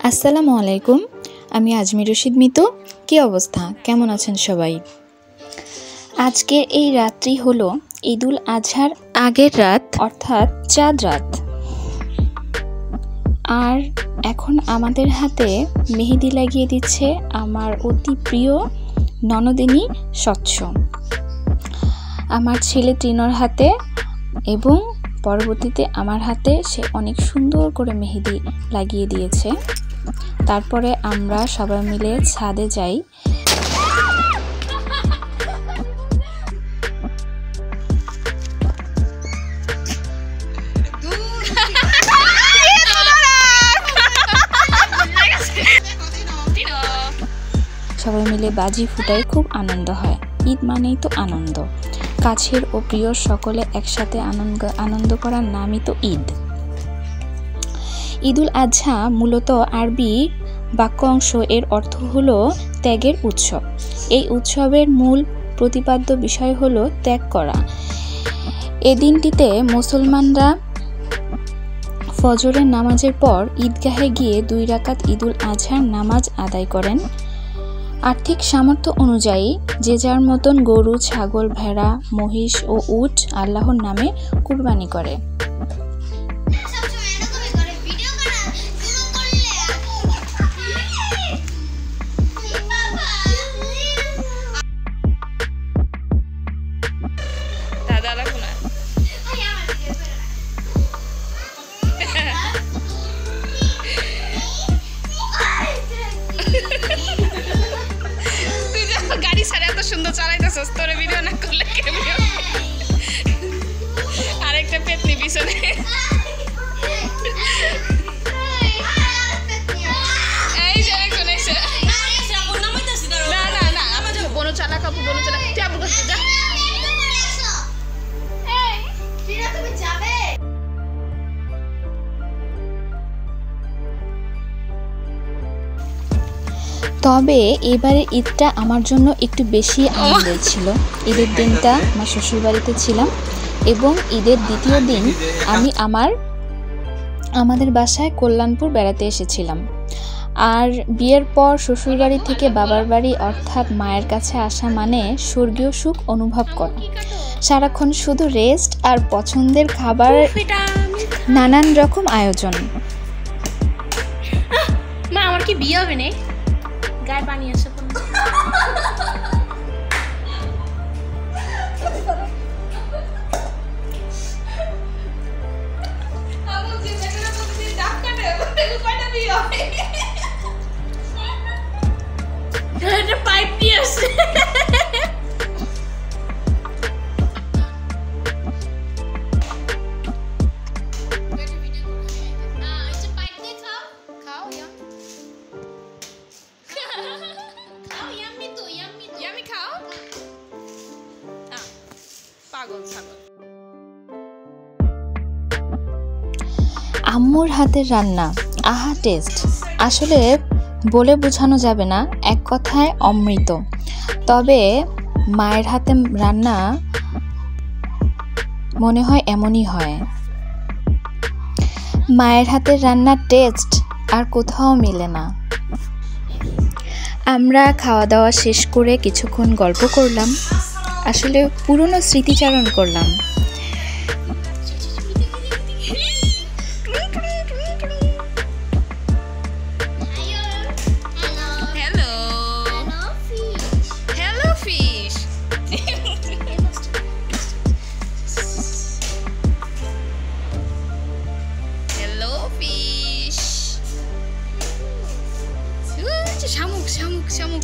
আসসালামু আলাইকুম, আমি আজমির রশিদ মিতু। কি অবস্থা, কেমন আছেন সবাই? আজকের এই রাত্রি হলো ঈদুল আজহার আগের রাত, অর্থাৎ চাঁদ রাত। আর এখন আমাদের হাতে মেহেদি লাগিয়ে দিচ্ছে আমার অতি প্রিয় ননদিনী স্বচ্ছ, আমার ছেলে ত্রিনর হাতে, এবং পরবর্তীতে আমার হাতে সে অনেক সুন্দর করে মেহেদি লাগিয়ে দিয়েছে। তারপরে আমরা সবাই মিলে ছাদে যাই। সবাই মিলে বাজি ফুটাই, খুব আনন্দ হয়। ঈদ মানেই তো আনন্দ, কাছের ও প্রিয় সকলে একসাথে আনন্দ করার নামই তো ঈদ। ঈদুল আজহা মূলত আরবি বাক্য অংশ, এর অর্থ হলো ত্যাগের উৎসব। এই উৎসবের মূল প্রতিপাদ্য বিষয় হলো ত্যাগ করা। এ দিনটিতে মুসলমানরা ফজরের নামাজের পর ঈদগাহে গিয়ে 2 রাকাত ঈদুল আজহার নামাজ আদায় করেন। আর্থিক সামর্থ্য অনুযায়ী যে যার মতন গরু, ছাগল, ভেড়া, মহিষ ও উট আল্লাহর নামে কুরবানি করে। গাড়ি ছাড়া এত সুন্দর চালাইতেছস, তোর ভিডিও না করলে কেমন? আরেকটা পেতনি পিছনে। এই যে একজন এসে, না না না, আমার বনো চালা কাপু, বনো চালা তুই আবু কাছে যা। তবে এবারের ঈদটা আমার জন্য একটু বেশি আনন্দের ছিল। ঈদের দিনটা আমার শ্বশুরবাড়িতে ছিলাম, এবং ঈদের দ্বিতীয় দিন আমি আমাদের বাসায় কল্যাণপুর বেড়াতে এসেছিলাম। আর বিয়ের পর শ্বশুরবাড়ি থেকে বাবার বাড়ি অর্থাৎ মায়ের কাছে আসা মানে স্বর্গীয় সুখ অনুভব করা। সারাক্ষণ শুধু রেস্ট আর পছন্দের খাবার, নানান রকম আয়োজন। মা, আমার কি বিয়ে হবে না? গায়ে পানি আসে। পাইপ দিয়ে আসে। আম্মুর হাতের রান্না আহা টেস্ট, আসলে বলে বোঝানো যাবে না, এক কথায় অমৃত। তবে মায়ের হাতে রান্না মনে হয় এমনই হয়। মায়ের হাতের রান্নার টেস্ট আর কোথাও মেলে না। আমরা খাওয়া দাওয়া শেষ করে কিছুক্ষণ গল্প করলাম, আসলে পুরনো স্মৃতিচারণ করলাম। শামুক শামুক শামুক।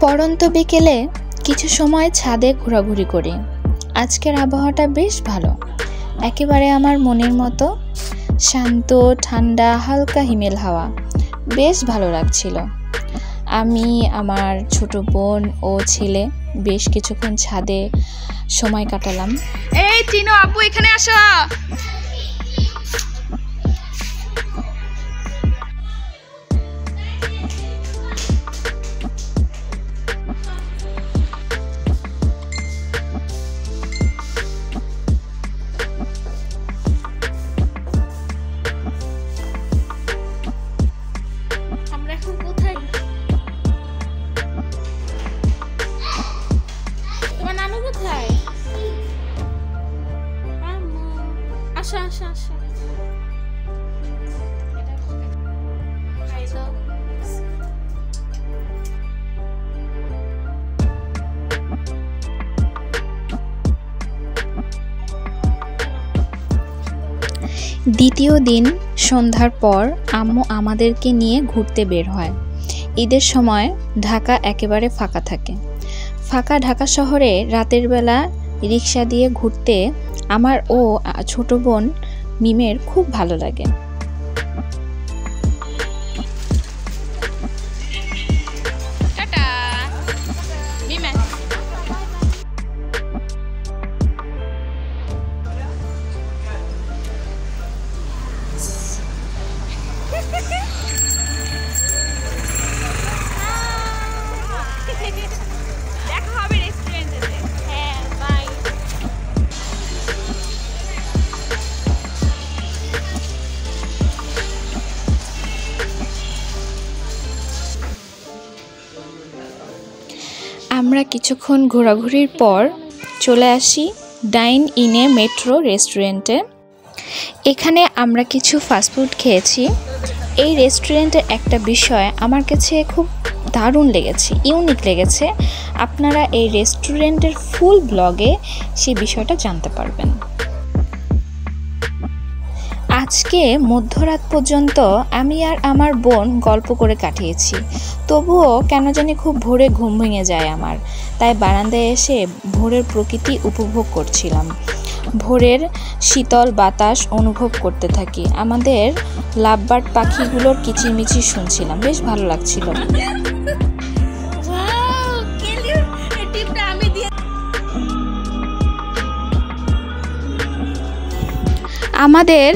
পড়ন্ত বিকেলে কিছু সময় ছাদে ঘোরাঘুরি করি। আজকের আবহাওয়াটা বেশ ভালো, একেবারে আমার মনের মতো, শান্ত, ঠান্ডা, হালকা হিমেল হাওয়া, বেশ ভালো লাগছিল। আমি, আমার ছোট বোন ও ছেলে বেশ কিছুক্ষণ ছাদে সময় কাটালাম। এই টিনো, আপু এখানে আসো। দ্বিতীয় দিন সন্ধ্যার পর আম্মু আমাদেরকে নিয়ে ঘুরতে বের হয়। ঈদের সময় ঢাকা একেবারে ফাঁকা থাকে। ফাঁকা ঢাকা শহরে রাতের বেলা রিক্সা দিয়ে ঘুরতে আমার ও ছোট বোন মিমের খুব ভালো লাগে। আমরা কিছুক্ষণ ঘোরাঘুরির পর চলে আসি ডাইন ইনে মেট্রো রেস্টুরেন্টে। এখানে আমরা কিছু ফাস্টফুড খেয়েছি। এই রেস্টুরেন্টের একটা বিষয় আমার কাছে খুব দারুণ লেগেছে, ইউনিক লেগেছে। আপনারা এই রেস্টুরেন্টের ফুল ব্লগে সেই বিষয়টা জানতে পারবেন। আজকে মধ্যরাত পর্যন্ত আমি আর আমার বোন গল্প করে কাটিয়েছি, তবুও কেন জানি খুব ভোরে ঘুম ভেঙে যায় আমার। তাই বারান্দায় এসে ভোরের প্রকৃতি উপভোগ করছিলাম, ভোরের শীতল বাতাস অনুভব করতে থাকি, আমাদের লাভবার্ড পাখিগুলোর কিচিরমিচির শুনছিলাম, বেশ ভালো লাগছিল। আমাদের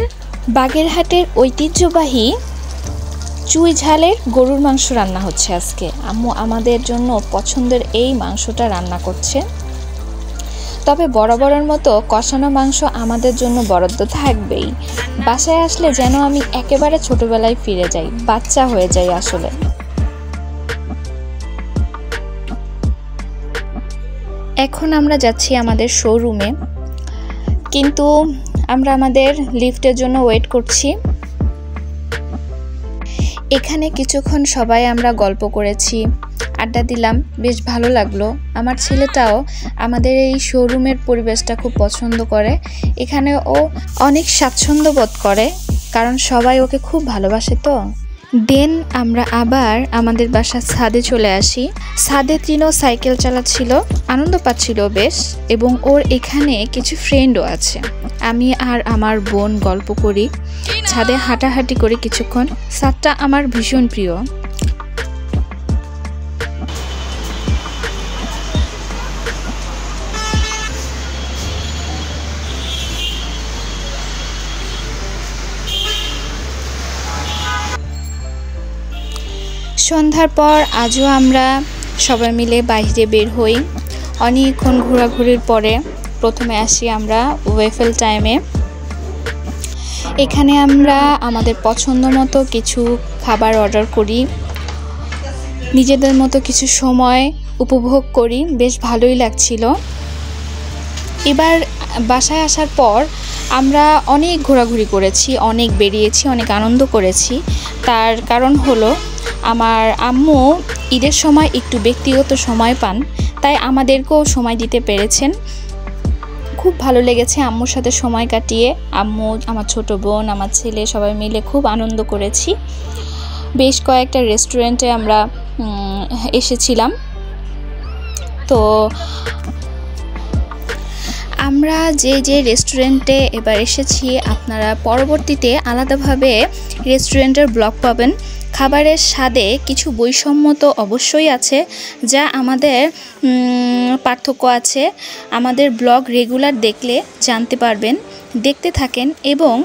বাগেরহাটের ঐতিহ্যবাহী চুই ঝালের গরুর মাংস রান্না হচ্ছে আজকে। আম্মু আমাদের জন্য পছন্দের এই মাংসটা রান্না করছে। তবে বরাবরের মতো কষানো মাংস আমাদের জন্য বরাদ্দ থাকবেই। বাসায় আসলে যেন আমি একেবারে ছোটবেলায় ফিরে যাই, বাচ্চা হয়ে যাই আসলে। এখন আমরা যাচ্ছি আমাদের শোরুমে, কিন্তু আমরা আমাদের লিফটের জন্য ওয়েট করছি। এখানে কিছুক্ষণ সবাই আমরা গল্প করেছি, আড্ডা দিলাম, বেশ ভালো লাগলো। আমার ছেলেটাও আমাদের এই শোরুমের পরিবেশটা খুব পছন্দ করে। এখানে ও অনেক স্বাচ্ছন্দ্য বোধ করে, কারণ সবাই ওকে খুব ভালোবাসে। তো দেন আমরা আবার আমাদের বাসার ছাদে চলে আসি। ছাদে তিনও সাইকেল চালাচ্ছিল, আনন্দ পাচ্ছিল বেশ, এবং ওর এখানে কিছু ফ্রেন্ডও আছে। আমি আর আমার বোন গল্প করি, ছাদে হাঁটাহাঁটি করি কিছুক্ষণ। ছাদটা আমার ভীষণ প্রিয়। সন্ধ্যার পর আজও আমরা সবাই মিলে বাইরে বের হই। অনেকক্ষণ ঘোরাঘুরির পরে প্রথমে আসি আমরা ওয়েফেল টাইমে। এখানে আমরা আমাদের পছন্দ মতো কিছু খাবার অর্ডার করি, নিজেদের মতো কিছু সময় উপভোগ করি, বেশ ভালোই লাগছিল। এবার বাসায় আসার পর আমরা অনেক ঘোরাঘুরি করেছি, অনেক বেরিয়েছি, অনেক আনন্দ করেছি। তার কারণ হলো আমার আম্মু ঈদের সময় একটু ব্যক্তিগত সময় পান, তাই আমাদেরকেও সময় দিতে পেরেছেন। খুব ভালো লেগেছে আম্মুর সাথে সময় কাটিয়ে। আম্মু, আমার ছোট বোন, আমার ছেলে সবাই মিলে খুব আনন্দ করেছি। বেশ কয়েকটা রেস্টুরেন্টে আমরা এসেছিলাম। তো আমরা যে রেস্টুরেন্টে এবার এসেছি, আপনারা পরবর্তীতে আলাদাভাবে রেস্টুরেন্টের ব্লগ পাবেন। খাবারের স্বাদে কিছু বৈষম্য তো অবশ্যই আছে, যা আমাদের পার্থক্য আছে। আমাদের ব্লগ রেগুলার দেখলে জানতে পারবেন। দেখতে থাকেন, এবং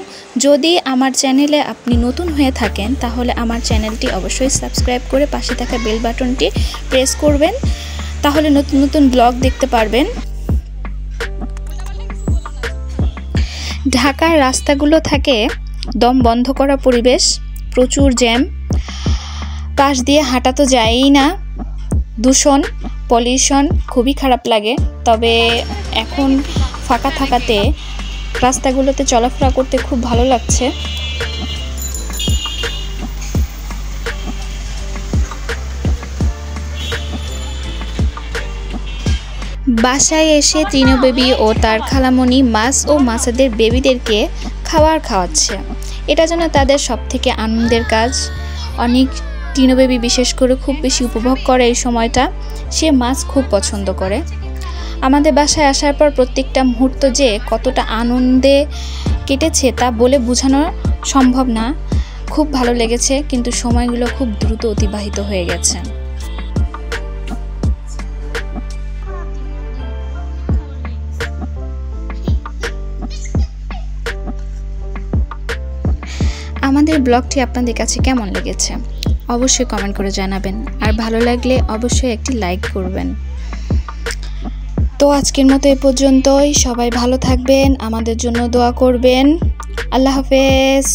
যদি আমার চ্যানেলে আপনি নতুন হয়ে থাকেন তাহলে আমার চ্যানেলটি অবশ্যই সাবস্ক্রাইব করে পাশে থাকা বেল বাটনটি প্রেস করবেন, তাহলে নতুন নতুন ব্লগ দেখতে পারবেন। ঢাকার রাস্তাগুলো থাকে দম বন্ধ করা পরিবেশ, প্রচুর জ্যাম, পাশ দিয়ে হাঁটা তো যায়ই না, দূষণ, পলিউশন, খুবই খারাপ লাগে। তবে এখন ফাঁকা থাকাতে রাস্তাগুলোতে চলাফেরা করতে খুব ভালো লাগছে। বাসায় এসে তৃণ বেবি ও তার খালামণি মাছ ও মাছাদের বেবিদেরকে খাবার খাওয়াচ্ছে। এটা যেন তাদের সবথেকে আনন্দের কাজ। অনেক টিনো বেবি বিশেষ করে খুব বেশি উপভোগ করে এই সময়টা। সে মাছ খুব পছন্দ করে। আমাদের বাসায় আসার পর প্রত্যেকটা মুহূর্ত যে কতটা আনন্দে কেটেছে তা বলে বোঝানো সম্ভব না। খুব ভালো লেগেছে, কিন্তু সময়গুলো খুব দ্রুত অতিবাহিত হয়ে গেছে। আমাদের ব্লগটি আপনাদের কাছে কেমন লেগেছে অবশ্যই কমেন্ট করে জানাবেন, আর ভালো লাগলে অবশ্যই একটি লাইক করবেন। তো আজকের মতো এ পর্যন্তই। সবাই ভালো থাকবেন, আমাদের জন্য দোয়া করবেন। আল্লাহ হাফেজ।